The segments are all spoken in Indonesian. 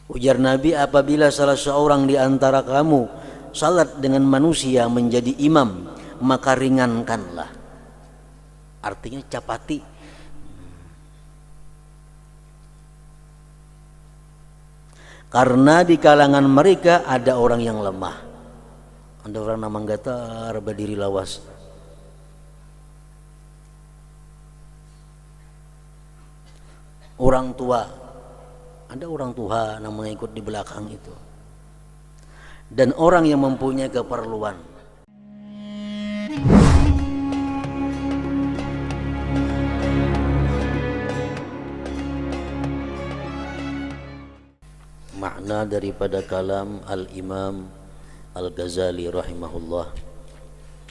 Ujar Nabi, apabila salah seorang di antara kamu salat dengan manusia menjadi imam, maka ringankanlah. Artinya capati. Karena di kalangan mereka ada orang yang lemah. Ada orang namang gatar berdiri lawas. Orang tua, ada orang tua yang mengikut di belakang itu. Dan orang yang mempunyai keperluan. Makna daripada kalam Al-Imam Al-Ghazali rahimahullah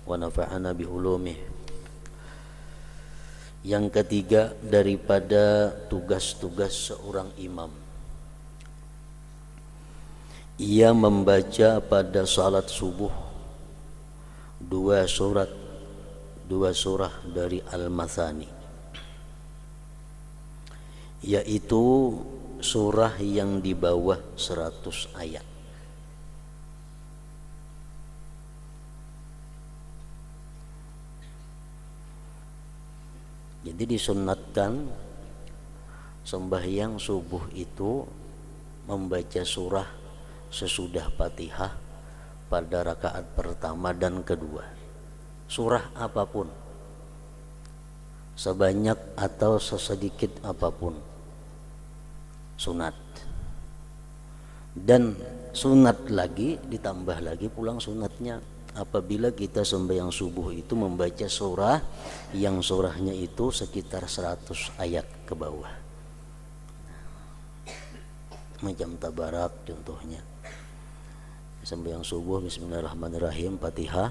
wa nafa'ana bi ulumih. Yang ketiga daripada tugas-tugas seorang imam, ia membaca pada salat subuh dua surah dari Al-Mathani, yaitu surah yang di bawah 100 ayat. Jadi disunnatkan sembahyang subuh itu membaca surah sesudah Fatihah pada rakaat pertama dan kedua. Surah apapun, sebanyak atau sesedikit apapun, sunat. Dan sunat lagi, ditambah lagi pulang sunatnya apabila kita sembahyang subuh itu membaca surah yang surahnya itu sekitar 100 ayat ke bawah. Macam Tabarak contohnya. Sembahyang subuh bismillahirrahmanirrahim, Fatihah.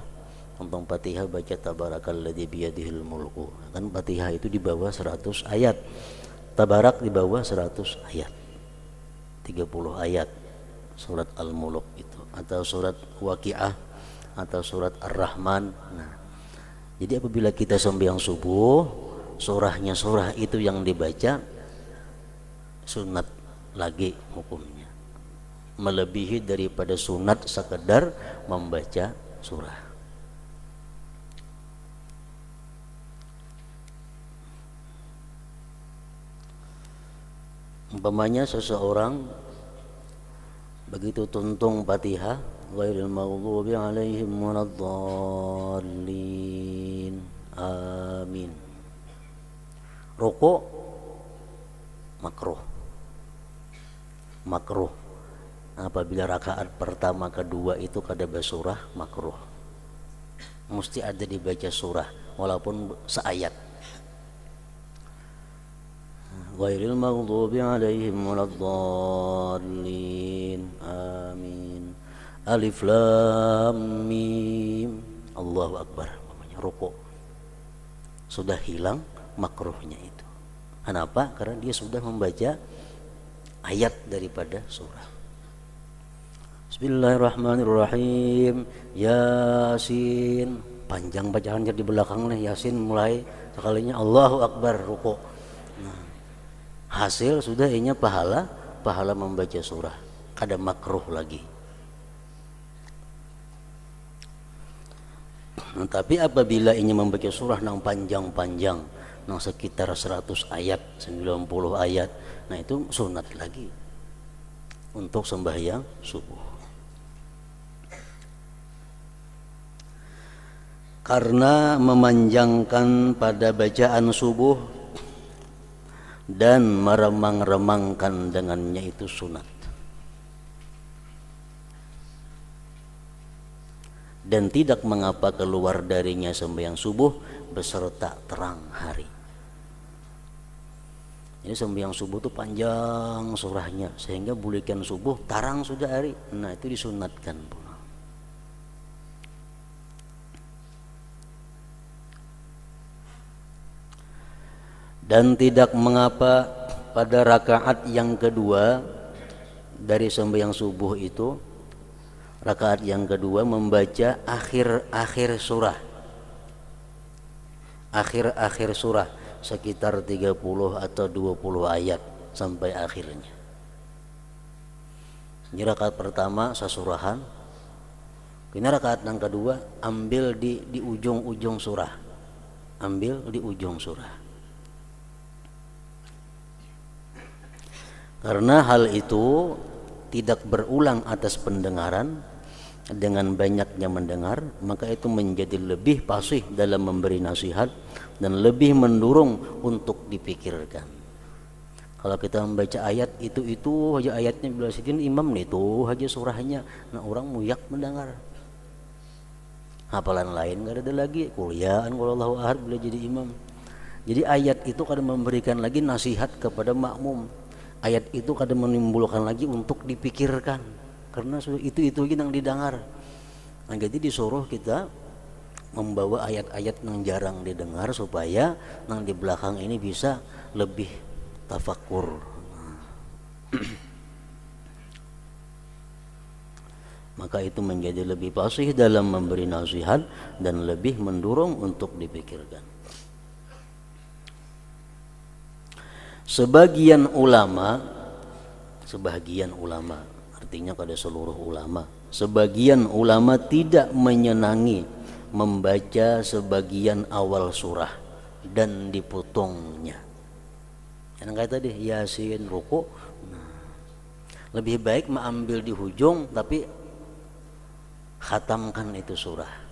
Tentang Fatihah baca tabarakalladzi biyadihil mulku. Kan Fatihah itu di bawah 100 ayat. Tabarak di bawah 100 ayat. 30 ayat surat Al-Mulk itu, atau surat Waqiah atau surat Ar-Rahman. Nah, jadi apabila kita sembahyang subuh, surahnya surah itu yang dibaca, sunat lagi hukumnya, melebihi daripada sunat sekedar membaca surah. Umpamanya seseorang begitu tuntung Fatihah, ghairil maghdubi alaihim waladdallin, amin, rukuk makruh apabila rakaat pertama kedua itu kada basurah, makruh, mesti ada dibaca surah walaupun seayat. Ghairil maghdubi alaihim waladdallin, amin, alif lam mim, Allahu akbar. Rukuk sudah hilang makruhnya itu. Kenapa? Karena dia sudah membaca ayat daripada surah. Bismillahirrahmanirrahim, Yasin, panjang bacaannya di belakang nih, Yasin mulai sekalinya Allahu akbar, rukuk. Nah, hasil sudah inya pahala membaca surah, kada makruh lagi. Nah, tapi apabila ingin membaca surah yang panjang-panjang, yang sekitar 100 ayat, 90 ayat, nah itu sunat lagi untuk sembahyang subuh. Karena memanjangkan pada bacaan subuh dan meremang-remangkan dengannya itu sunat. Dan tidak mengapa keluar darinya sembahyang subuh beserta terang hari. Jadi sembahyang subuh itu panjang surahnya sehingga bulikan subuh tarang sudah hari. Nah itu disunatkan pula. Dan tidak mengapa pada rakaat yang kedua dari sembahyang subuh itu, rakaat yang kedua membaca akhir surah sekitar 30 atau 20 ayat sampai akhirnya. Di rakaat pertama sasurahan, kini rakaat yang kedua ambil di ujung-ujung surah, ambil di ujung surah. Karena hal itu tidak berulang atas pendengaran, dengan banyaknya mendengar, maka itu menjadi lebih fasih dalam memberi nasihat dan lebih mendorong untuk dipikirkan. Kalau kita membaca ayat itu aja ayatnya bila sidin imam itu aja surahnya, nah orang muyak mendengar. Hafalan lain enggak ada lagi, kuliahan kalau Allahu ahad bila jadi imam. Jadi ayat itu kadang memberikan lagi nasihat kepada makmum. Ayat itu kadang menimbulkan lagi untuk dipikirkan. Karena itu yang didengar. Nah, jadi disuruh kita membawa ayat-ayat yang jarang didengar supaya yang di belakang ini bisa lebih tafakur. Maka itu menjadi lebih fasih dalam memberi nasihat dan lebih mendorong untuk dipikirkan. Sebagian ulama artinya pada seluruh ulama, sebagian ulama tidak menyenangi membaca sebagian awal surah dan dipotongnya. Yang kayak tadi Yasin, ruku, lebih baik mengambil di ujung tapi khatamkan itu surah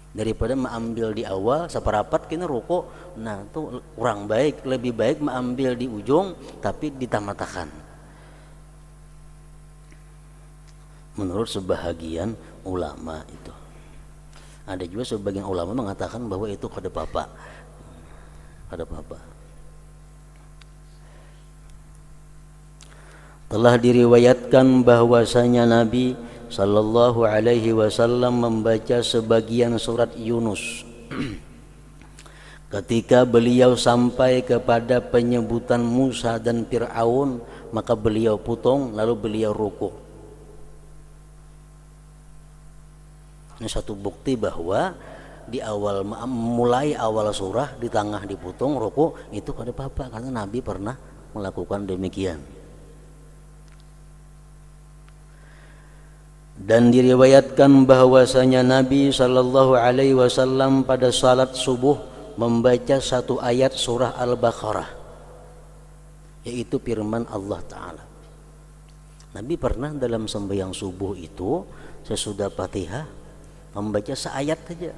daripada mengambil di awal seperapat kena ruku. Nah itu kurang baik, lebih baik mengambil di ujung tapi ditamatakan menurut sebahagian ulama. Itu ada juga sebagian ulama mengatakan bahwa itu kada apa-apa. Telah diriwayatkan bahwasanya Nabi sallallahu alaihi wasallam membaca sebagian surat Yunus ketika beliau sampai kepada penyebutan Musa dan Fir'aun, maka beliau potong lalu beliau rukuk. Ini satu bukti bahwa di awal mulai awal surah, di tengah dipotong rukuk, itu kada apa-apa karena Nabi pernah melakukan demikian. Dan diriwayatkan bahwasanya Nabi sallallahu alaihi wasallam pada salat subuh membaca satu ayat surah Al-Baqarah, yaitu firman Allah Ta'ala. Nabi pernah dalam sembahyang subuh itu sesudah Fatihah membaca seayat saja.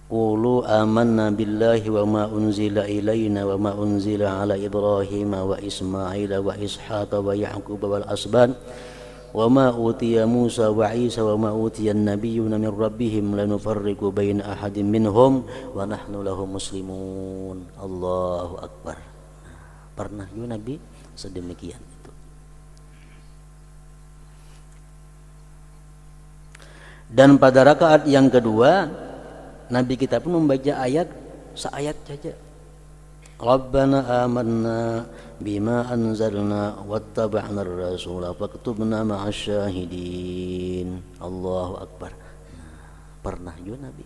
Qulu amanna billahi wa ma unzila ilaina wa ma unzila ala Ibrahim wa Ismail wa Ishaq wa Ya'qub wal asban wa ma utiya Musa wa Isa wa ma utiya an-nabiyyuna min rabbihim la nufarriqu baina ahadin minhum wa nahnu lahu muslimun. Allahu akbar. Pernah juga Nabi sedemikian itu. Dan pada rakaat yang kedua Nabi kita pun membaca ayat seayat saja. Rabbana amanna bima anzalna wattaba'na ar-rasula faktubna ma'asy syahidin. Allahu akbar. Pernah juga Nabi.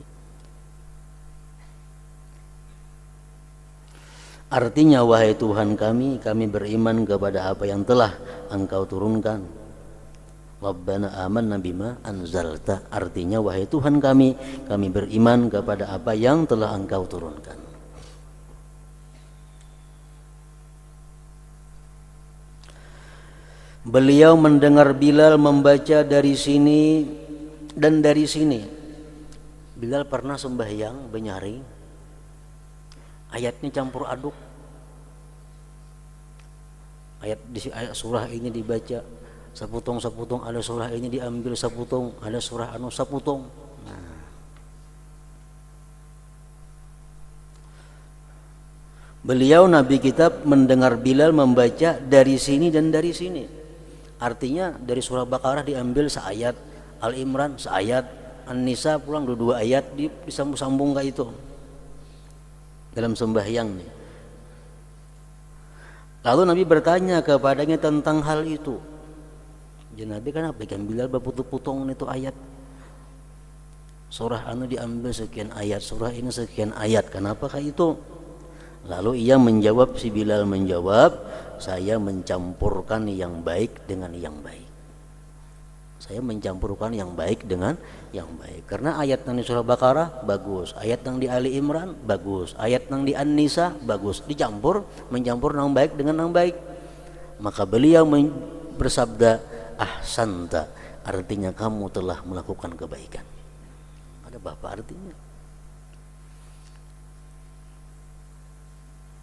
Artinya wahai Tuhan kami beriman kepada apa yang telah Engkau turunkan. Rabbana amanna bima anzalta, artinya wahai Tuhan kami beriman kepada apa yang telah Engkau turunkan. Beliau mendengar Bilal membaca dari sini dan dari sini. Bilal pernah sembahyang benyaring, ayatnya campur aduk. Ayat surah ini dibaca seputong-seputong, ada surah ini diambil seputong, ada surah seputong. Nah. Beliau Nabi kita mendengar Bilal membaca dari sini dan dari sini. Artinya dari surah Baqarah diambil seayat, Al-Imran seayat, An-Nisa pulang dua ayat disambung-sambung kayak itu dalam sembahyang nih. Lalu Nabi bertanya kepadanya tentang hal itu. Jadi Nabi kenapa ikan Bilal berputong-putong itu ayat? Surah anu diambil sekian ayat, surah ini sekian ayat. Kenapa kayak itu? Lalu ia menjawab, si Bilal menjawab, saya mencampurkan yang baik dengan yang baik. Saya mencampurkan yang baik dengan yang baik. Karena ayat yang di surah Baqarah bagus, ayat yang di Ali Imran bagus, ayat yang di An-Nisa bagus, dicampur, mencampur yang baik dengan yang baik. Maka beliau bersabda, ahsanta, artinya kamu telah melakukan kebaikan. Ada apa artinya?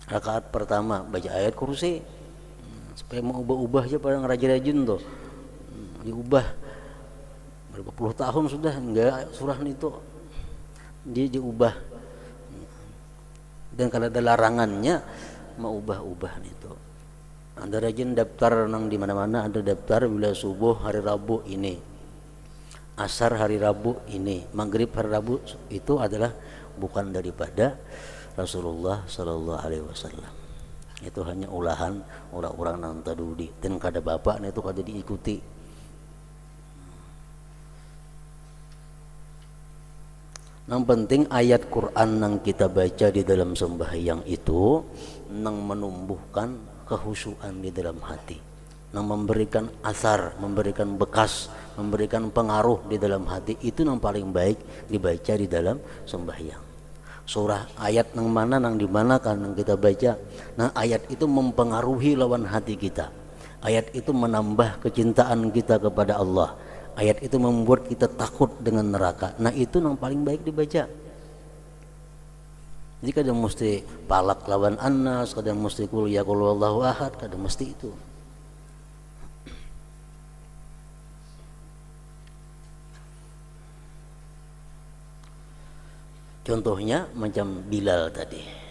Rakaat pertama baca ayat kursi, supaya mau ubah-ubah aja pada ngerajin-rajin tuh, diubah berapa puluh tahun sudah enggak surah itu dia diubah, dan kalau ada larangannya mau ubah-ubah itu. Ada rajin daftar nang di mana-mana, ada daftar bila subuh hari Rabu ini, asar hari Rabu ini, maghrib hari Rabu, itu adalah bukan daripada Rasulullah Sallallahu Alaihi Wasallam. Itu hanya ulahan orang-orang nang tadudi, dan kada bapak itu kada diikuti. Yang penting ayat Quran yang kita baca di dalam sembahyang itu yang menumbuhkan kehusuan di dalam hati, yang memberikan asar, memberikan bekas, memberikan pengaruh di dalam hati, itu yang paling baik dibaca di dalam sembahyang. Surah ayat yang mana, yang di mana kan yang kita baca, nah ayat itu mempengaruhi lawan hati kita. Ayat itu menambah kecintaan kita kepada Allah. Ayat itu membuat kita takut dengan neraka. Nah itu yang paling baik dibaca. Jadi kadang mesti palak lawan An-Nas, kadang mesti qul ya qul wallahu ahad, kadang mesti itu. Contohnya macam Bilal tadi.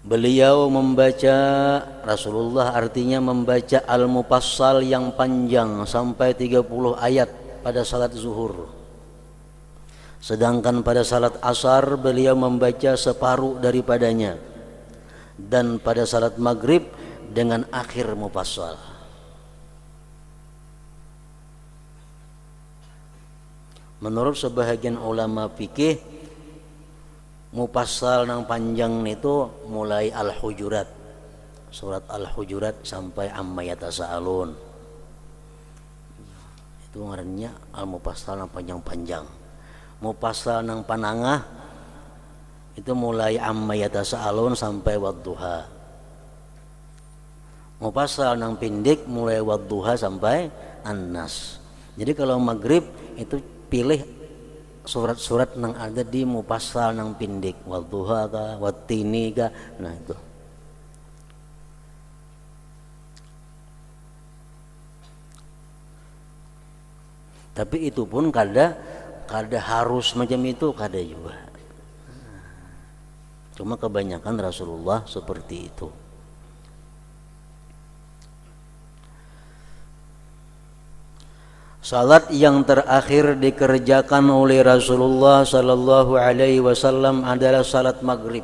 Beliau membaca, Rasulullah artinya membaca Al-Mufassal yang panjang sampai 30 ayat pada salat zuhur. Sedangkan pada salat asar beliau membaca separuh daripadanya. Dan pada salat maghrib dengan akhir Mufassal. Menurut sebahagian ulama fikih, Mufassal nang panjang itu mulai Al-Hujurat, surat Al-Hujurat sampai Amma Yatasaalun. Itu ngarannya Al-Mufassal nang panjang-panjang. Mufassal nang panangah itu mulai Amma Yatasaalun sampai Wadduha. Mufassal nang pendek mulai Wadduha sampai An-Nas. Jadi kalau maghrib itu pilih surat-surat yang ada di Mufassal nang pendek, Wadduha ka, Wattini ka, nah itu. Tapi itu pun kada harus macam itu, kada juga. Cuma kebanyakan Rasulullah seperti itu. Salat yang terakhir dikerjakan oleh Rasulullah Sallallahu Alaihi Wasallam adalah salat maghrib.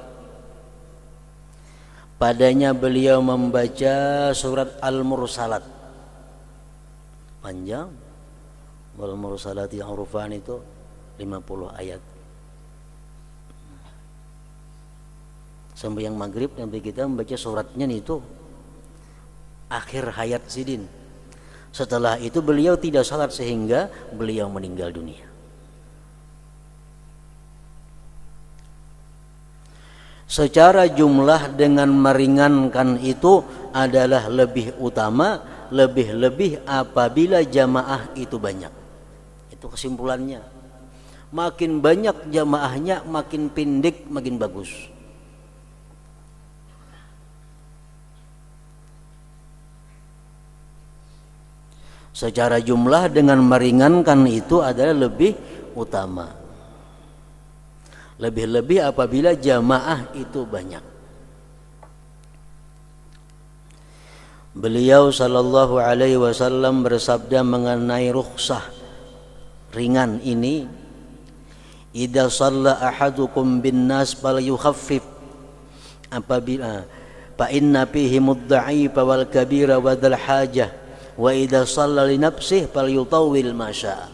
Padanya beliau membaca surat Al-Mursalat, panjang. Wal-Mursalat yang urufan itu 50 ayat. Sampai yang maghrib sampai kita membaca suratnya itu akhir hayat sidin. Setelah itu beliau tidak salat sehingga beliau meninggal dunia. Secara jumlah dengan meringankan itu adalah lebih utama, lebih-lebih apabila jamaah itu banyak. Itu kesimpulannya. Makin banyak jamaahnya, makin pendek, makin bagus. Secara jumlah dengan meringankan itu adalah lebih utama. Lebih-lebih apabila jamaah itu banyak. Beliau sallallahu alaihi wasallam bersabda mengenai rukhsah ringan ini, idza shalla ahadukum bin nas falyukhaffif, apabila fa inna fihi mudda'ifa wal kabira wa dzal hajah wa idza shalla li nafsihi falyutawwil ma syaa.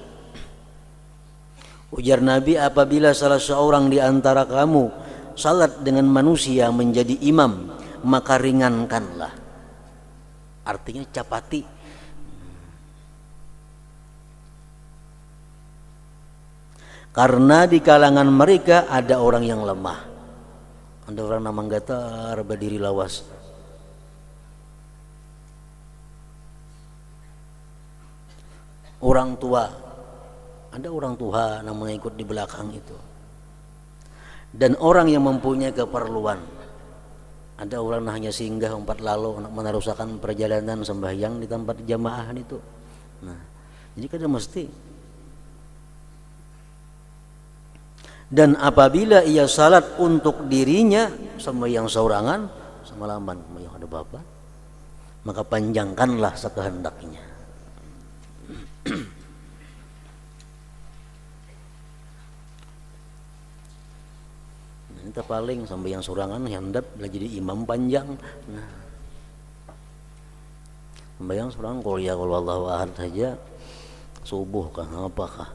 Ujar Nabi, apabila salah seorang di antara kamu salat dengan manusia menjadi imam, maka ringankanlah. Artinya capati. Karena di kalangan mereka ada orang yang lemah. Ada orang namang gatar berdiri lawas. Orang tua, ada orang tua namanya ikut di belakang itu. Dan orang yang mempunyai keperluan. Ada orang hanya singgah umpat lalu meneruskan perjalanan sembahyang di tempat jamaah itu. Nah, jadi kada mesti. Dan apabila ia salat untuk dirinya sembahyang seorangan semalaman sembahyang ada bapak, maka panjangkanlah sekehendaknya. Kita paling sampai yang surangan handap lah jadi imam panjang. Nah, sembahyang surangan kalau Allahu ahad saja subuh kah apakah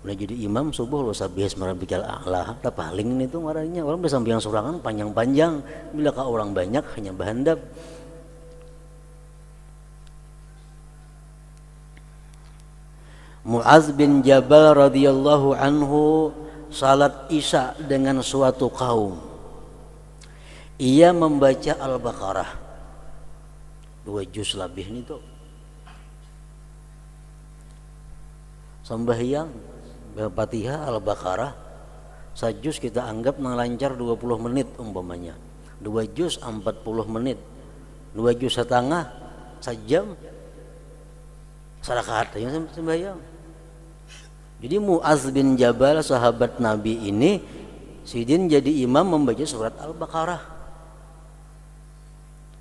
udah jadi imam subuh lo sabihas marabikal a'la tak paling itu marahnya orang udah sampai yang surangan panjang-panjang bila ka orang banyak hanya bahandap. Mu'adz bin Jabal radhiyallahu anhu salat Isya dengan suatu kaum. Ia membaca Al-Baqarah 2 juz lebih itu. Sembahyang Fatihah Al-Baqarah sajus kita anggap lancar 20 menit umpamanya. 2 juz 40 menit. 2 juz setengah sejam. Sarakaat yang sembahyang. Jadi Mu'adz bin Jabal sahabat Nabi ini sidin jadi imam membaca surat Al-Baqarah.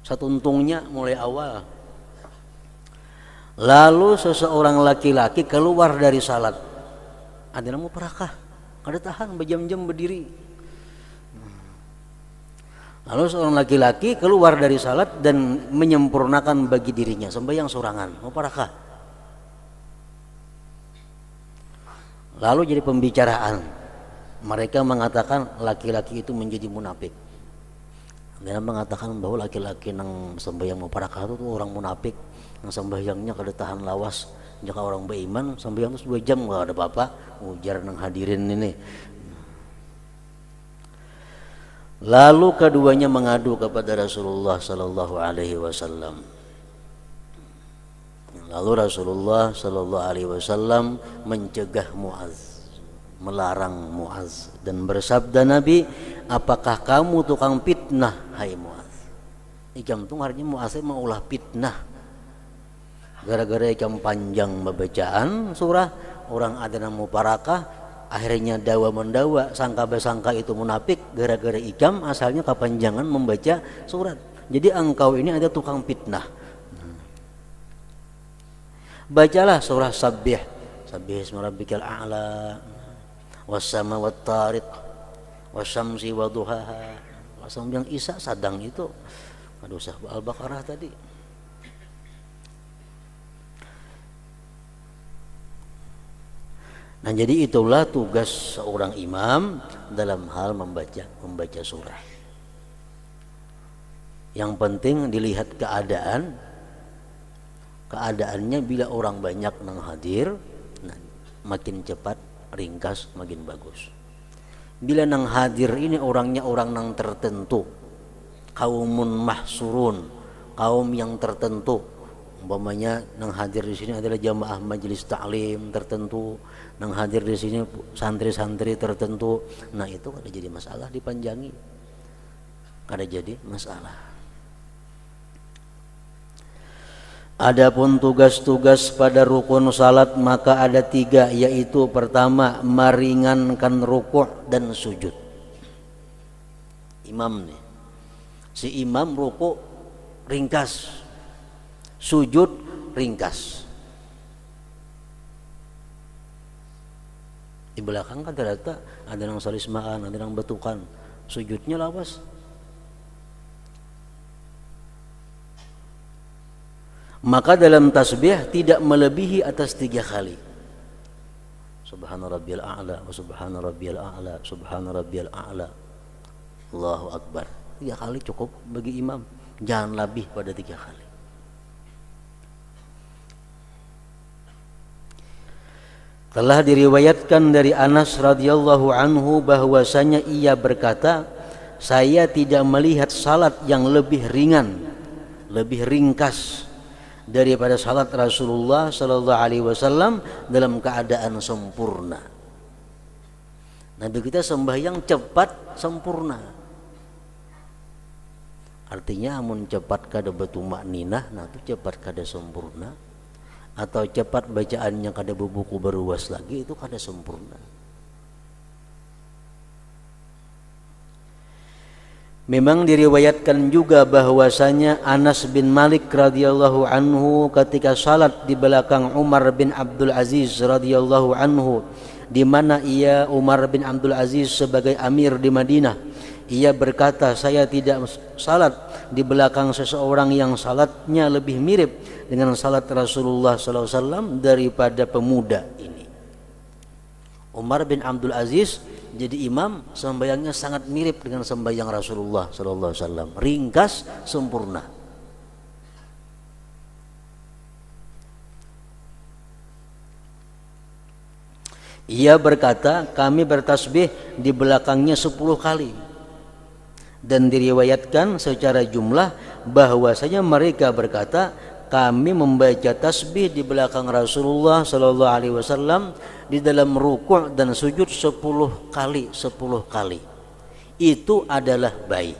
Satuntungnya mulai awal. Lalu seseorang laki-laki keluar dari salat. Ada namu perakah, kada tahan berjam-jam berdiri. Lalu seorang laki-laki keluar dari salat dan menyempurnakan bagi dirinya sembahyang sorangan. Mau parakah? Lalu jadi pembicaraan. Mereka mengatakan laki-laki itu menjadi munafik. Mereka mengatakan bahwa laki-laki yang sembahyang muparakah itu orang munafik, yang sembahyangnya kada tahan lawas. Jika orang beriman sembahyang itu 2 jam enggak ada apa-apa, ujar nang hadirin ini. Lalu keduanya mengadu kepada Rasulullah sallallahu alaihi wasallam. Lalu Rasulullah sallallahu alaihi wasallam mencegah Mu'adz, melarang Mu'adz dan bersabda Nabi, apakah kamu tukang fitnah hai Mu'adz? Ikam tu artinya Mu'adz mau ulah fitnah. Gara-gara ikam panjang bacaan surah, orang ada namu parakah, akhirnya dawa mendawa, sangka besangka itu munafik gara-gara ikam asalnya kepanjangan membaca surat. Jadi engkau ini ada tukang fitnah. Bacalah surah Sabbih, Sabbih isma rabbikal a'la, was-sama wat-tariq, wasyamsi wa duhaha. Langsung yang Isya sadang itu. Aduh sah Al-Baqarah tadi. Nah, jadi itulah tugas seorang imam dalam hal membaca surah. Yang penting dilihat keadaannya bila orang banyak nang hadir, nah, makin cepat ringkas makin bagus. Bila nang hadir ini orangnya orang nang tertentu, kaumun mahsurun, kaum yang tertentu, umpamanya nang hadir di sini adalah jamaah majelis taklim tertentu, nang hadir di sini santri-santri tertentu, nah itu kada jadi masalah dipanjangi, kada jadi masalah. Adapun tugas-tugas pada rukun salat maka ada 3, yaitu pertama meringankan rukuk dan sujud. Imam nih, si imam rukuk ringkas, sujud ringkas. Di belakang kan ada yang salismaan, ada yang betukan, sujudnya lawas. Maka dalam tasbih tidak melebihi atas 3 kali. Subhana rabbiyal a'la wa subhana rabbiyal a'la, subhana rabbiyal a'la. Allahu akbar. 3 kali cukup bagi imam, jangan lebih pada 3 kali. Telah diriwayatkan dari Anas radhiyallahu anhu bahwasanya ia berkata, saya tidak melihat salat yang lebih ringan, lebih ringkas daripada salat Rasulullah sallallahu alaihi wasallam dalam keadaan sempurna. Nabi kita sembahyang cepat sempurna. Artinya amun cepat kada betumakninah, nah itu cepat kada sempurna. Atau cepat bacaannya kada bebuku beruas lagi, itu kada sempurna. Memang diriwayatkan juga bahwasanya Anas bin Malik radhiyallahu anhu ketika salat di belakang Umar bin Abdul Aziz radhiyallahu anhu, di mana ia Umar bin Abdul Aziz sebagai amir di Madinah, ia berkata, saya tidak salat di belakang seseorang yang salatnya lebih mirip dengan salat Rasulullah sallallahu alaihi wasallam daripada pemuda ini. Umar bin Abdul Aziz jadi imam, sembahyangnya sangat mirip dengan sembahyang Rasulullah sallallahu alaihi wasallam, ringkas, sempurna. Ia berkata, kami bertasbih di belakangnya 10 kali. Dan diriwayatkan secara jumlah bahwasanya mereka berkata, kami membaca tasbih di belakang Rasulullah sallallahu alaihi wasallam di dalam ruku' dan sujud 10 kali. Itu adalah baik.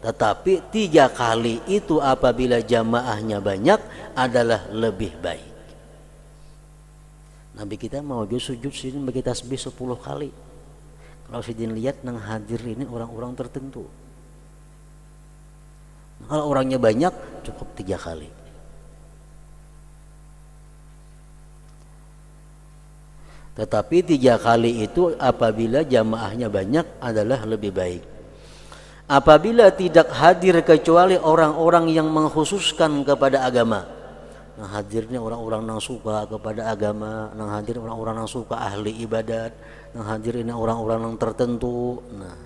Tetapi 3 kali itu apabila jamaahnya banyak adalah lebih baik. Nabi kita mau sujud sini bagi tasbih 10 kali. Kalau sidin lihat nang hadir ini orang-orang tertentu. Kalau orangnya banyak cukup 3 kali. Tetapi 3 kali itu apabila jamaahnya banyak adalah lebih baik. Apabila tidak hadir kecuali orang-orang yang mengkhususkan kepada agama. Nah, hadirnya orang-orang yang suka kepada agama, yang hadir orang-orang yang suka ahli ibadat, yang hadir ini orang-orang yang tertentu. Nah,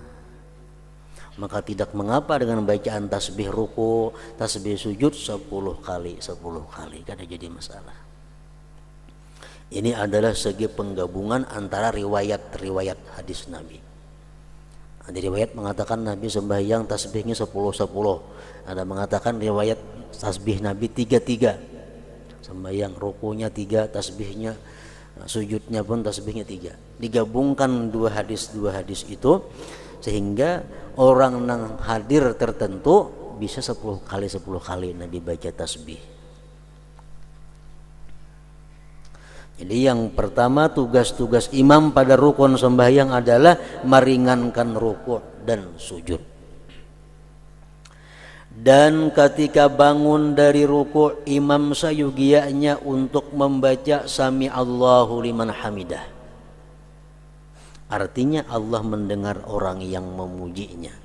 maka tidak mengapa dengan bacaan tasbih ruku, tasbih sujud 10 kali, kada jadi masalah. Ini adalah segi penggabungan antara riwayat-riwayat hadis Nabi. Ada riwayat mengatakan Nabi sembahyang tasbihnya 10-10. Ada mengatakan riwayat tasbih Nabi 3-3. Sembahyang rukunya 3, tasbihnya, sujudnya pun tasbihnya 3. Digabungkan dua hadis itu sehingga orang yang hadir tertentu bisa 10 kali Nabi baca tasbih. Jadi yang pertama tugas-tugas imam pada rukun sembahyang adalah meringankan rukuk dan sujud. Dan ketika bangun dari rukuk, imam sayugianya untuk membaca Sami Allahu liman hamidah. Artinya Allah mendengar orang yang memujinya.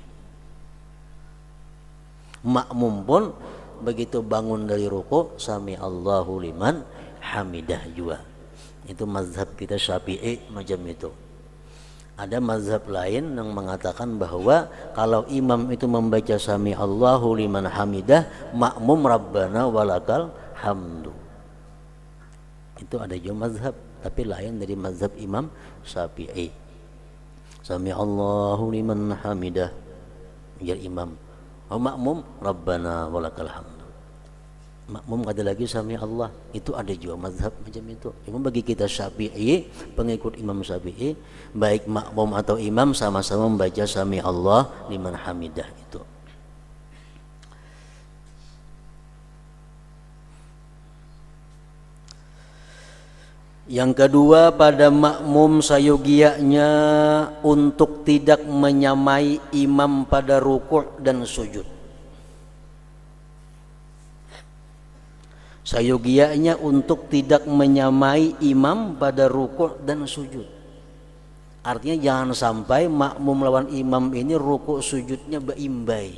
Makmum pun begitu bangun dari rukuk, Sami Allahu liman hamidah juga. Itu mazhab kita Syafi'i macam itu. Ada mazhab lain yang mengatakan bahwa kalau imam itu membaca Sami Allahu liman hamidah, makmum Rabbana walakal hamdu. Itu ada juga mazhab, tapi lain dari mazhab Imam Syafi'i. Sami Allahu liman hamidah, biar imam, makmum Rabbana walakal hamdu. Makmum ada lagi Sami Allah, itu ada juga mazhab macam itu. Memang bagi kita Syafi'i, pengikut Imam Syafi'i, baik makmum atau imam sama-sama membaca Sami Allah liman hamidah itu. Yang kedua, pada makmum sayogianya untuk tidak menyamai imam pada rukuk dan sujud. Sayogianya untuk tidak menyamai imam pada rukuk dan sujud. Artinya jangan sampai makmum lawan imam ini rukuk sujudnya beimbai.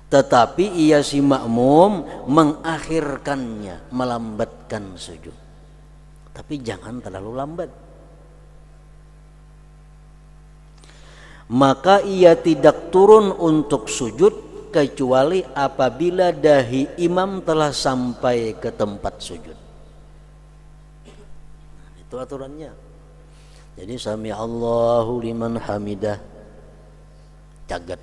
Tetapi ia si makmum mengakhirkannya, melambatkan sujud. Tapi jangan terlalu lambat. Maka ia tidak turun untuk sujud kecuali apabila dahi imam telah sampai ke tempat sujud. Itu aturannya. Jadi sami Allahu liman hamidah, cagat.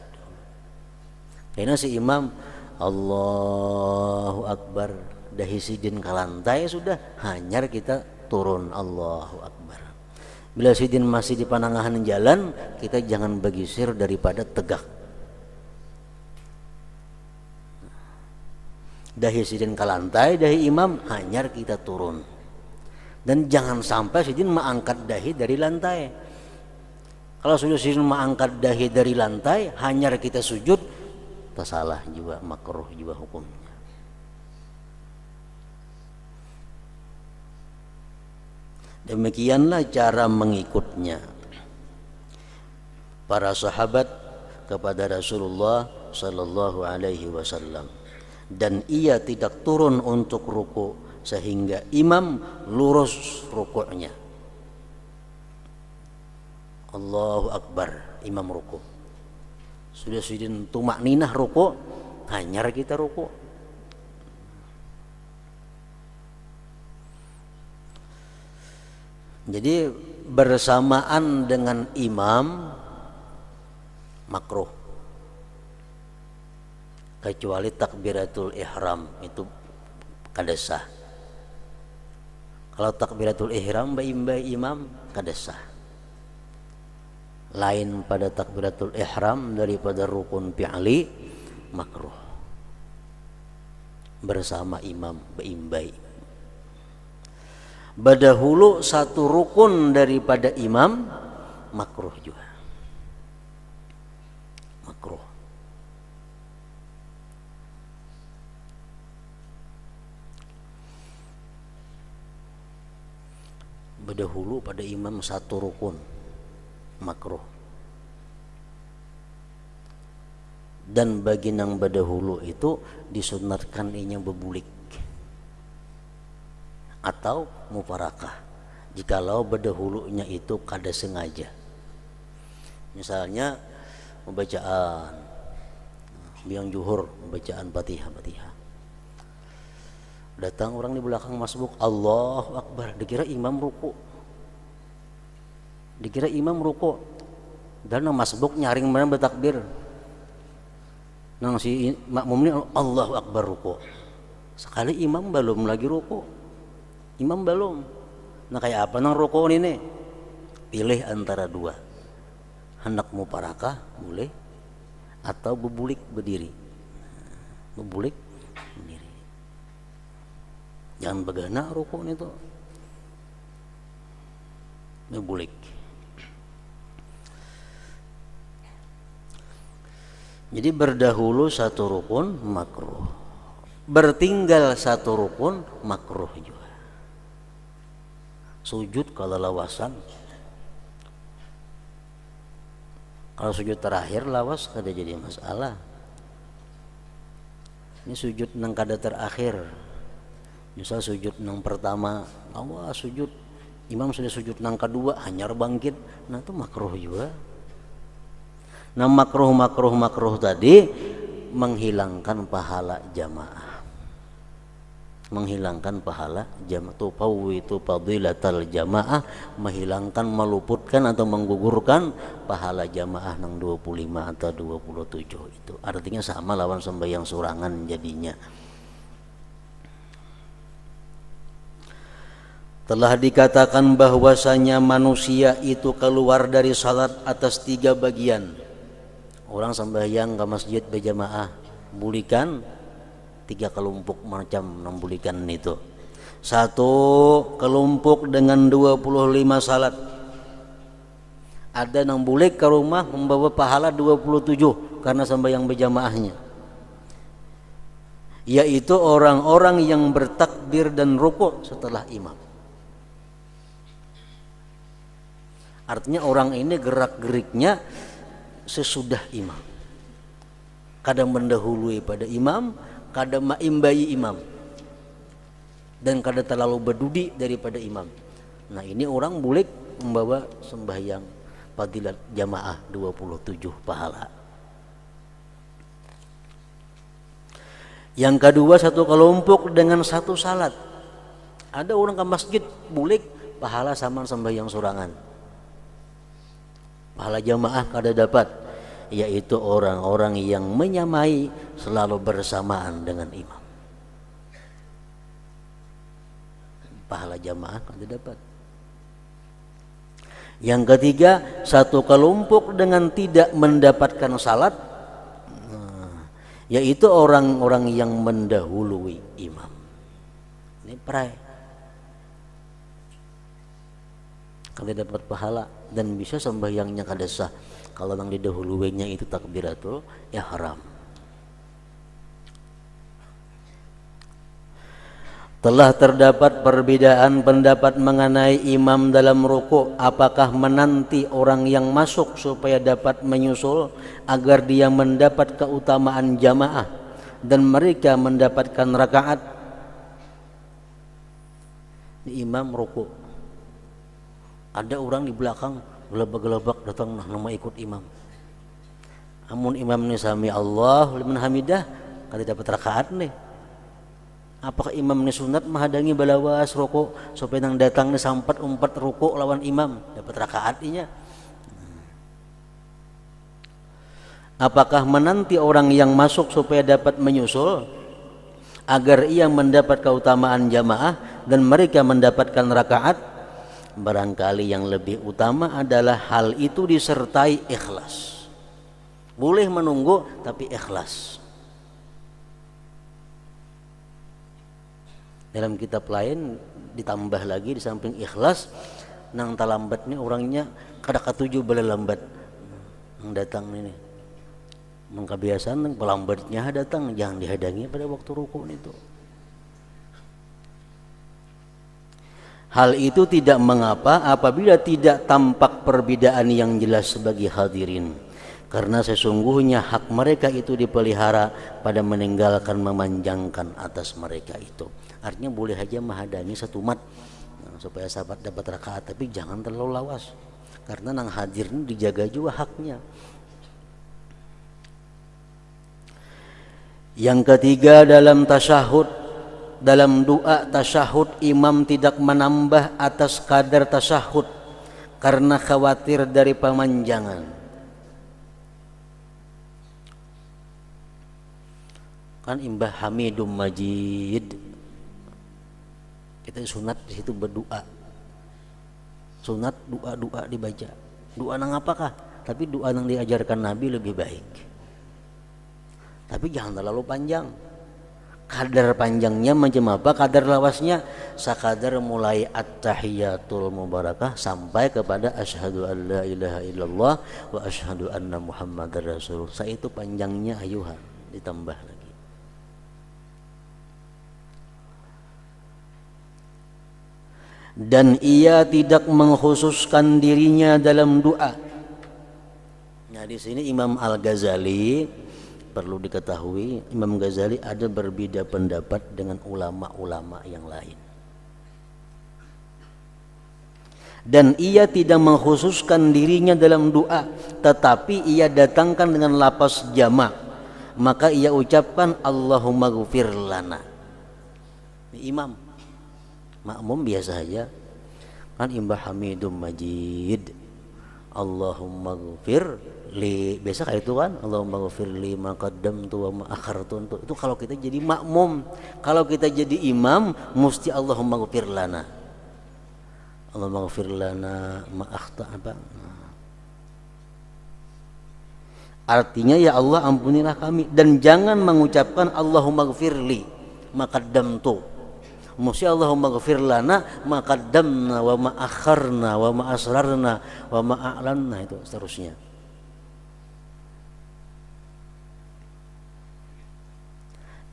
Karena si imam Allahu Akbar, dahi sidin ke lantai sudah, hanyar kita turun Allahu Akbar. Bila sidin masih di panangahan jalan, kita jangan bergeser daripada tegak. Dahi sidin ke lantai, dahi imam, hanyar kita turun. Dan jangan sampai sidin mengangkat dahi dari lantai. Kalau sudah sidin mengangkat dahi dari lantai, hanyar kita sujud, tersalah juga, makruh juga hukumnya. Demikianlah cara mengikutnya para sahabat kepada Rasulullah sallallahu alaihi wasallam, dan ia tidak turun untuk ruku sehingga imam lurus rukuknya. Allahu Akbar, imam ruku. Sudah sidin tumak ninah ruku, hanyar kita ruku. Jadi bersamaan dengan imam makruh, kecuali takbiratul ihram itu kadesah. Kalau takbiratul ihram bayi imam kadesah. Lain pada takbiratul ihram daripada rukun fi'li, makruh bersama imam bayi. Badahulu satu rukun daripada imam, makruh juga. Makruh. Badahulu pada imam satu rukun, makruh. Dan bagi nang badahulu itu disunatkan inya bebulik atau mufarakah jikalau berdahulunya itu kada sengaja. Misalnya pembacaan biang juhur, pembacaan Fatihah, datang orang di belakang masbuk, Allahu Akbar, dikira imam ruku, dan masbuk nyaring mana bertakbir, nang si makmum ini Allahu Akbar ruku, sekali imam belum lagi ruku. Imam belum. Nah kayak apa nang ruku ini? Pilih antara dua. Hendak muparakah boleh, atau bebulik berdiri. Bebulik berdiri. Jangan begana ruku itu. Bebulik. Jadi berdahulu satu rukun makruh. Bertinggal satu rukun makruh juga. Sujud kalau lawasan, kalau sujud terakhir lawas kada jadi masalah. Ini sujud nang kada terakhir, misal sujud nang pertama, awas sujud imam sudah sujud nang kedua hanyar bangkit, nah itu makruh juga. Nah makruh tadi menghilangkan pahala jamaah, menghilangkan pahala jamaah, tufawwitu fadilatal jamaah, menghilangkan, meluputkan atau menggugurkan pahala jamaah nang 25 atau 27 itu. Artinya sama lawan sembahyang surangan jadinya. Telah dikatakan bahwasanya manusia itu keluar dari salat atas 3 bagian. Orang sembahyang ke masjid berjamaah, bulikan 3 kelompok macam membulikan itu. 1 kelompok dengan 25 salat. Ada yang bulik ke rumah membawa pahala 27 karena sembahyang berjamaahnya. Yaitu orang-orang yang bertakbir dan rukuk setelah imam. Artinya orang ini gerak-geriknya sesudah imam. kada mendahului pada imam, kada maimbai imam, dan kada terlalu berdudi daripada imam. Nah, ini orang boleh membawa sembahyang fadilat jamaah 27 pahala. Yang kedua, satu kelompok dengan satu salat. Ada orang ke masjid boleh pahala sama sembahyang sorangan. Pahala jamaah kada dapat, yaitu orang-orang yang menyamai selalu bersamaan dengan imam. Pahala jamaah kada dapat. Yang ketiga, satu kelompok dengan tidak mendapatkan salat, yaitu orang-orang yang mendahului imam. Ini perai, kada dapat pahala dan bisa sembahyangnya kada sah kalau yang didahuluinya itu takbiratul ihram. Telah terdapat perbedaan pendapat mengenai imam dalam ruku', apakah menanti orang yang masuk supaya dapat menyusul agar dia mendapat keutamaan jamaah dan mereka mendapatkan rakaat. Imam ruku', ada orang di belakang gelabak-gelabak datang nama ikut imam. Amun imam ni sami Allahu liman hamidah, kada dapat rakaat nih. Apakah imam ni sunat menghadangi balawas ruku' supaya nang datang ni sampat umpat ruku' lawan imam dapat rakaatnya? Apakah menanti orang yang masuk supaya dapat menyusul agar ia mendapat keutamaan jamaah dan mereka mendapatkan rakaat? Barangkali yang lebih utama adalah hal itu disertai ikhlas. Boleh menunggu tapi ikhlas. Dalam kitab lain ditambah lagi di samping ikhlas, nang talambatnya orangnya kada katuju bala lambat nang datang ini. Mengkebiasaan nang pelambatnya datang jangan dihadangi pada waktu ruku itu. Hal itu tidak mengapa apabila tidak tampak perbedaan yang jelas sebagai hadirin, karena sesungguhnya hak mereka itu dipelihara pada meninggalkan memanjangkan atas mereka itu. Artinya boleh aja menghadani satu umat supaya sahabat dapat rakaat, tapi jangan terlalu lawas, karena nang hadir ini dijaga juga haknya. Yang ketiga, dalam tasyahud, dalam doa tasyahud, imam tidak menambah atas kadar tasyahud karena khawatir dari pemanjangan. Kan imbah hamidum majid, kita sunat di situ berdoa. Sunat doa dibaca. Doa nang apakah? Tapi doa yang diajarkan Nabi lebih baik. Tapi jangan terlalu panjang. Kadar panjangnya macam apa? Kadar lawasnya sakadar mulai at-tahiyatul mubarakah sampai kepada asyhadu an la ilaha illallah wa asyhadu anna muhammadar rasulullah. Saya itu panjangnya ayuhan ditambah lagi. Dan ia tidak mengkhususkan dirinya dalam doa. Nah, di sini Imam Al-Ghazali, perlu diketahui, Imam Ghazali ada berbeda pendapat dengan ulama-ulama yang lain. Dan ia tidak mengkhususkan dirinya dalam doa, tetapi ia datangkan dengan lafaz jamak. Maka ia ucapkan Allahumma ghfir lana. Imam, makmum biasa saja kan imbah hamidum majid Allahumma ghfir li, biasa kayak itu kan, Allahumma ghfir li ma qaddamtu wa ma akhartu. Itu kalau kita jadi makmum. Kalau kita jadi imam mesti Allahumma ghfir lana, Allahumma ghfir lana ma akhta apa. Artinya ya Allah ampunilah kami, dan jangan mengucapkan Allahumma ghfir li ma qaddamtu. Mesti Allahumma ghfir lana ma qaddamna wa ma akharna wa ma asrarna wa ma a'lanna, itu seterusnya.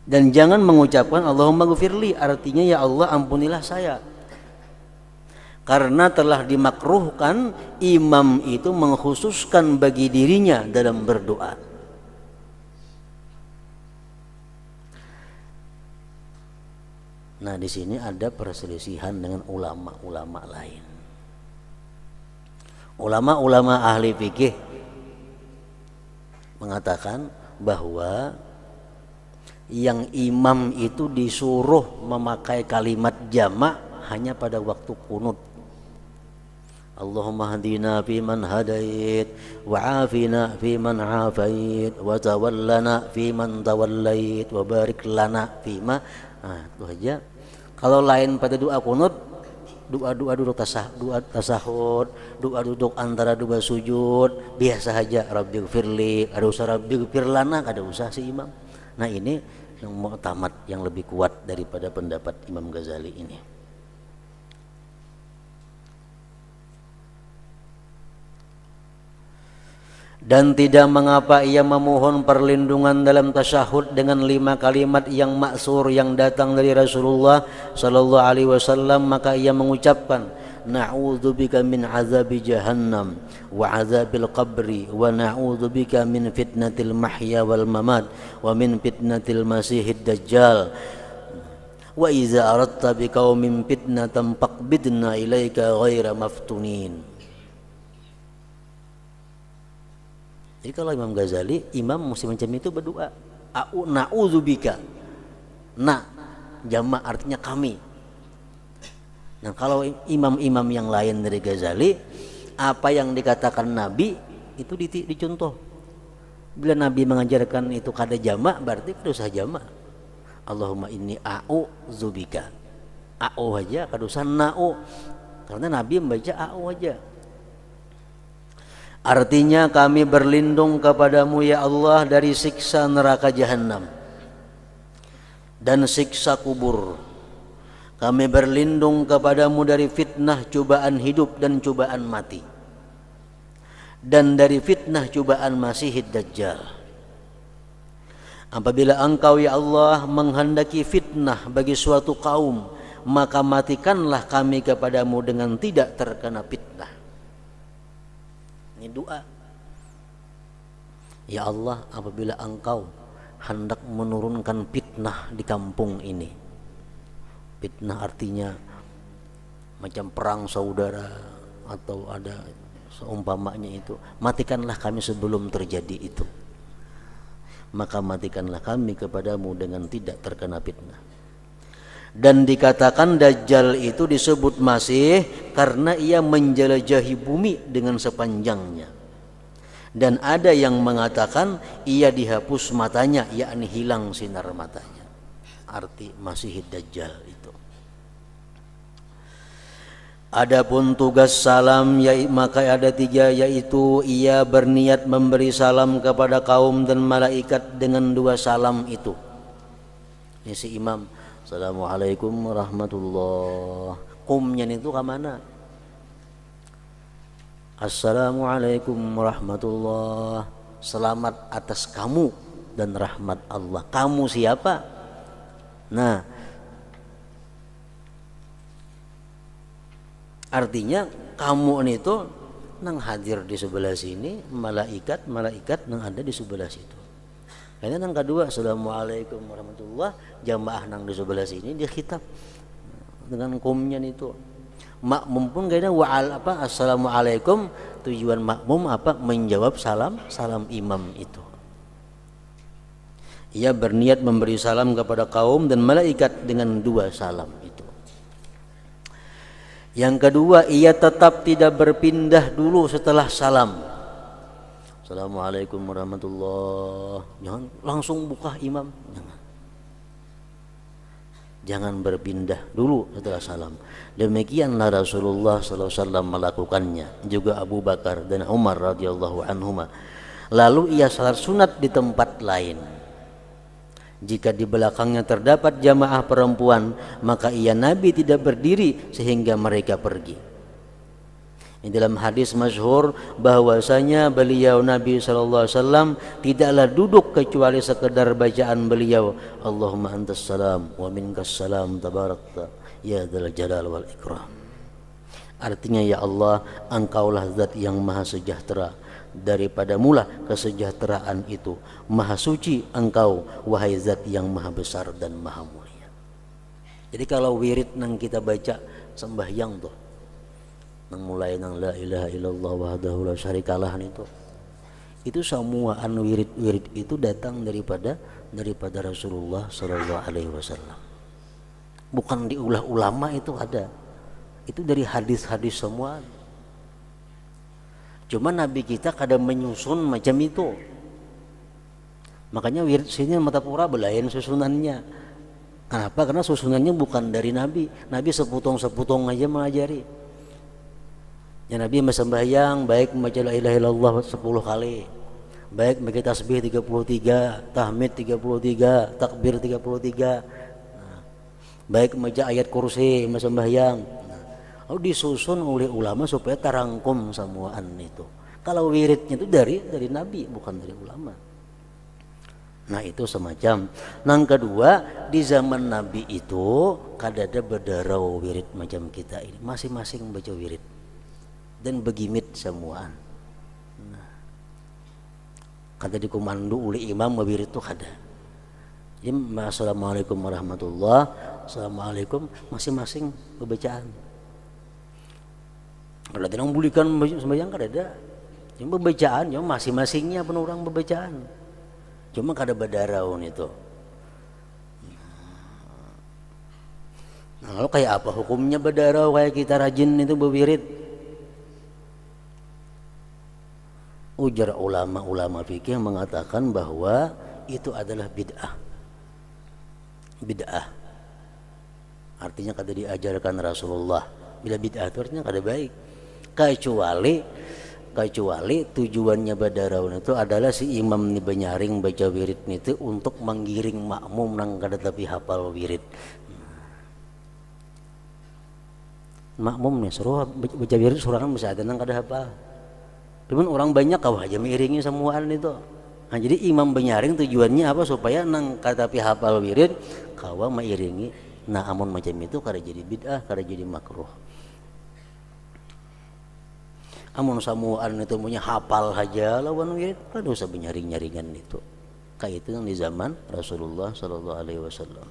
Dan jangan mengucapkan Allahumma ghfirli, artinya ya Allah ampunilah saya. Karena telah dimakruhkan imam itu mengkhususkan bagi dirinya dalam berdoa. Nah, di sini ada perselisihan dengan ulama-ulama lain. Ulama-ulama ahli fikih mengatakan bahwa yang imam itu disuruh memakai kalimat jamak hanya pada waktu qunut. Allahumma hadina fi man hadait wa afina fi man afait wa tawallana fi man tawallait wa barik lana fi ma. Nah, itu aja. Kalau lain pada doa qunut, doa duduk tasahud, doa duduk antara dua sujud, biasa aja rabbighfirli, ada usah rabbighfir lana, ada usah si imam. Nah, ini yang mu'tamad, yang lebih kuat daripada pendapat Imam Ghazali ini. Dan tidak mengapa ia memohon perlindungan dalam tasyahud dengan 5 kalimat yang maksur yang datang dari Rasulullah sallallahu alaihi wasallam, maka ia mengucapkan na'udzubika min azabi jahannam wa azabil qabri wa na'udzubika min fitnatil mahya wal mamat wa min fitnatil masihid dajjal wa iza aradta biqaumin fitnatan faqbidna ilaika ghaira maftunin. Jadi kalau Imam Ghazali, imam mesti macam itu berdoa. Na'udzubika. Na jamak artinya kami. Nah, kalau imam-imam yang lain dari Ghazali, apa yang dikatakan Nabi itu dicontoh. Bila Nabi mengajarkan itu kada jamak, berarti kada usah jamak. Allahumma inni a'udzubika. A'u aja, kada usah na'u. Karena Nabi membaca a'u aja. Artinya kami berlindung kepadamu ya Allah dari siksa neraka jahanam dan siksa kubur. Kami berlindung kepadamu dari fitnah cobaan hidup dan cobaan mati, dan dari fitnah cobaan Masihid Dajjal. Apabila engkau ya Allah menghendaki fitnah bagi suatu kaum, maka matikanlah kami kepadamu dengan tidak terkena fitnah. Ini doa. Ya Allah, apabila engkau hendak menurunkan fitnah di kampung ini, fitnah artinya macam perang saudara atau ada seumpamanya itu, matikanlah kami sebelum terjadi itu. Maka matikanlah kami kepadamu dengan tidak terkena fitnah. Dan dikatakan Dajjal itu disebut Masih karena ia menjelajahi bumi dengan sepanjangnya. Dan ada yang mengatakan ia dihapus matanya, yakni hilang sinar matanya. Arti Masih Dajjal itu. Adapun tugas salam maka ada 3, yaitu ia berniat memberi salam kepada kaum dan malaikat dengan 2 salam itu. Ini si imam, Assalamualaikum warahmatullah. Qumnya itu ke mana? Assalamualaikum warahmatullah. Selamat atas kamu dan rahmat Allah. Kamu siapa? Nah, artinya kamu itu nang hadir di sebelah sini, malaikat nang ada di sebelah situ. Karena yang kedua, Assalamualaikum warahmatullah, jamaah nang di sebelah sini dia khitab dengan kumnya itu. Makmum pun kayaknya Assalamualaikum, tujuan makmum apa? Menjawab salam imam itu. Ia berniat memberi salam kepada kaum dan malaikat dengan 2 salam itu. Yang kedua, ia tetap tidak berpindah dulu setelah salam. Assalamualaikum warahmatullah. Jangan langsung buka imam. Jangan berpindah dulu setelah salam. Demikianlah Rasulullah SAW melakukannya. Juga Abu Bakar dan Umar radhiyallahu anhuma. Lalu ia salat sunat di tempat lain. Jika di belakangnya terdapat jamaah perempuan, maka ia Nabi tidak berdiri sehingga mereka pergi. Ini dalam hadis masyhur bahwasanya beliau Nabi SAW tidaklah duduk kecuali sekedar bacaan beliau, Allahumma antas salam wa minkas salam tabarakta ya dzal jalal wal ikram. Artinya, ya Allah, engkaulah zat yang maha sejahtera, daripada mula kesejahteraan itu maha suci engkau, wahai zat yang maha besar dan maha mulia. Jadi kalau wirid nang kita baca sembahyang tuh, nang mulai nang la ilaha illallah wahdahu la syarikalah itu semua wirid itu datang daripada Rasulullah Shallallahu Alaihi Wasallam. Bukan diulah ulama, itu ada, itu dari hadis-hadis semua. Cuma Nabi kita kadang menyusun macam itu. Makanya wirid sini mata pura belain susunannya. Kenapa? Karena susunannya bukan dari Nabi. Nabi seputong-seputong aja mengajari. Ya Nabi sembahyang baik membaca la ilaha illallah 10 kali. Baik membaca tasbih 33, tahmid 33, takbir 33. Baik membaca ayat kursi sembahyang. Lalu disusun oleh ulama supaya terangkum semuaan itu. Kalau wiridnya itu dari Nabi, bukan dari ulama. Nah itu semacam. Yang kedua, di zaman Nabi itu kadada berdarau wirid macam kita ini, masing-masing baca wirid dan begimit semuaan. Nah, kata dikomando oleh imam wirid itu kada. Jadi assalamualaikum warahmatullah, assalamualaikum, masing-masing pembacaan. Kalau tidak bulikan sembahyang kada ada. Cuma pembacaan, cuma masing-masingnya penuh orang pembacaan. Cuma kada berdarau itu. Nah, kalau kayak apa hukumnya berdarau kayak kita rajin itu berwirid? Ujar ulama-ulama fikih mengatakan bahwa itu adalah bid'ah. Bid'ah. Artinya kada diajarkan Rasulullah. Bila bid'ah itu artinya kada baik. Kecuali tujuannya badaraun itu adalah si imam ni benyaring baca wirid itu untuk menggiring makmum nang kada tapi hafal wirid. Makmum nih suruh baca wirid sorangan bisa ada nang kada hafal. Cuman orang banyak kau aja mengiringi semuaan itu. Nah, jadi imam benyaring tujuannya apa? Supaya nang kada tapi hafal wirid kau mengiringi. Nah amun macam itu kada jadi bid'ah, kada jadi makruh. Amun samuan itu punya hafal saja lawan wirid, kan usah benyaring-nyaringan itu. Kayak itu yang di zaman Rasulullah Sallallahu Alaihi Wasallam.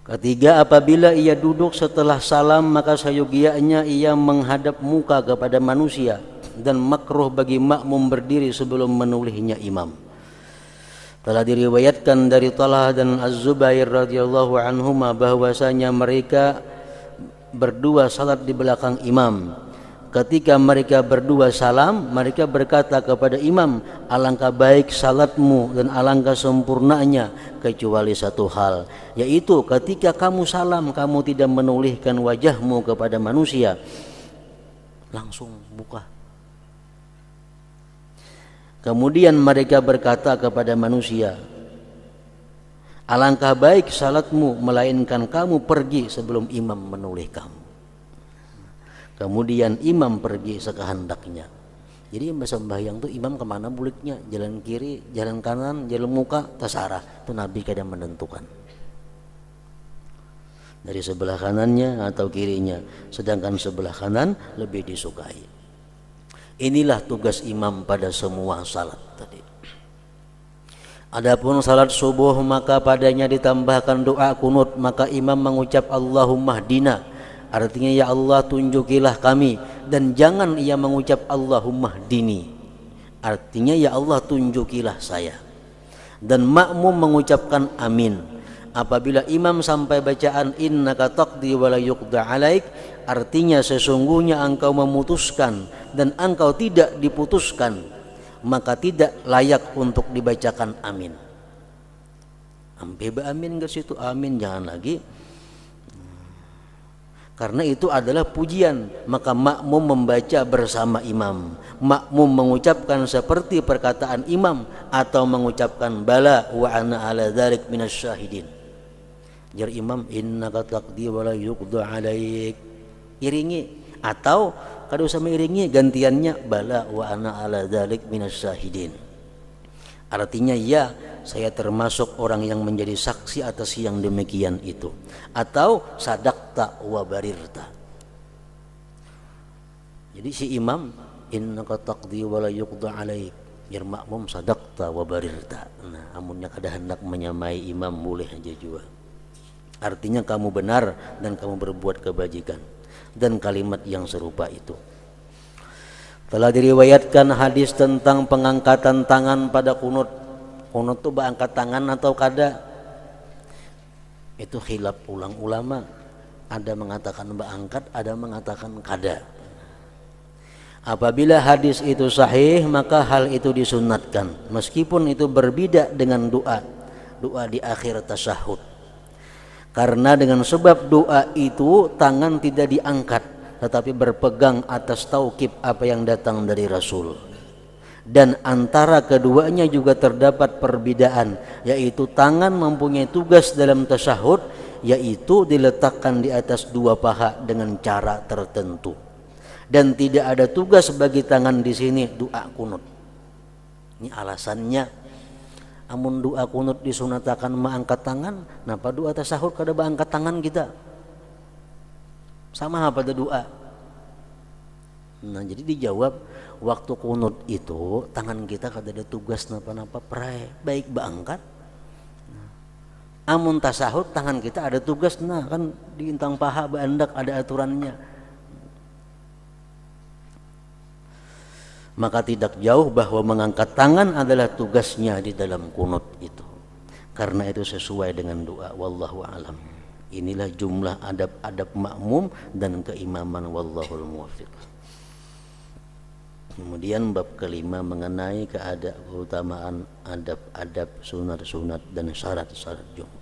Ketiga, apabila ia duduk setelah salam maka sayogianya ia menghadap muka kepada manusia dan makruh bagi makmum berdiri sebelum menolehnya imam. Telah diriwayatkan dari Talha dan Az-Zubair radhiyallahu anhuma bahwasanya mereka berdua salat di belakang imam. Ketika mereka berdua salam, mereka berkata kepada imam, alangkah baik salatmu dan alangkah sempurnanya kecuali satu hal, yaitu ketika kamu salam kamu tidak menolehkan wajahmu kepada manusia, langsung buka. Kemudian mereka berkata kepada manusia, alangkah baik salatmu melainkan kamu pergi sebelum imam menoleh kamu. Kemudian imam pergi sekehendaknya. Jadi sembahyang itu imam kemana buliknya, jalan kiri, jalan kanan, jalan muka, terserah. Itu Nabi kadang menentukan dari sebelah kanannya atau kirinya, sedangkan sebelah kanan lebih disukai. Inilah tugas imam pada semua salat tadi. Adapun salat subuh maka padanya ditambahkan doa kunut, maka imam mengucap Allahumma hdina, artinya ya Allah tunjukilah kami, dan jangan ia mengucap Allahumma hdini, artinya ya Allah tunjukilah saya. Dan makmum mengucapkan amin. Apabila imam sampai bacaan innaka taqdi wa la yuqda alaik, artinya sesungguhnya engkau memutuskan dan engkau tidak diputuskan, maka tidak layak untuk dibacakan amin. Ampe amin ke situ, amin jangan lagi. Karena itu adalah pujian, maka makmum membaca bersama imam. Makmum mengucapkan seperti perkataan imam atau mengucapkan bala wa ana ala dzalik minasyahidin. Jar imam innaka taqdi wa la yuqda alaik, iringi, atau kada usah mengiringi, gantiannya bala wa ana ala dzalik minasyahidin, artinya ya saya termasuk orang yang menjadi saksi atas yang demikian itu, atau sadaqta wa barirta. Jadi si imam innaka taqdi wa la yuqda alaik, biar makmum sadaqta wa barirta. Nah, amunnya kada hendak menyamai imam boleh aja juga. Artinya kamu benar dan kamu berbuat kebajikan, dan kalimat yang serupa itu. Telah diriwayatkan hadis tentang pengangkatan tangan pada kunut. Kunut itu angkat tangan atau kada? Itu khilaf ulang ulama. Ada mengatakan angkat, ada mengatakan kada. Apabila hadis itu sahih, maka hal itu disunatkan, meskipun itu berbeda dengan doa di akhir tasyahud. Karena dengan sebab doa itu tangan tidak diangkat, tetapi berpegang atas taukib apa yang datang dari Rasul. Dan antara keduanya juga terdapat perbedaan, yaitu tangan mempunyai tugas dalam tasyahud, yaitu diletakkan di atas dua paha dengan cara tertentu. Dan tidak ada tugas bagi tangan di sini doa kunut. Ini alasannya. Amun doa kunut disunatakan mengangkat tangan, napa doa tasyahud kada angkat tangan kita? Sama pada doa. Nah, jadi dijawab waktu kunut itu tangan kita kada ada tugas napa-napa perai, baik baangkat. Amun tasyahud tangan kita ada tugas, nah kan diintang paha baandak ada aturannya. Maka tidak jauh bahwa mengangkat tangan adalah tugasnya di dalam kunut itu. Karena itu sesuai dengan doa. Wallahu a'lam. Inilah jumlah adab-adab makmum dan keimaman, wallahul muwaffiq. Kemudian bab kelima mengenai keutamaan adab-adab, sunat-sunat dan syarat-syarat Jumat.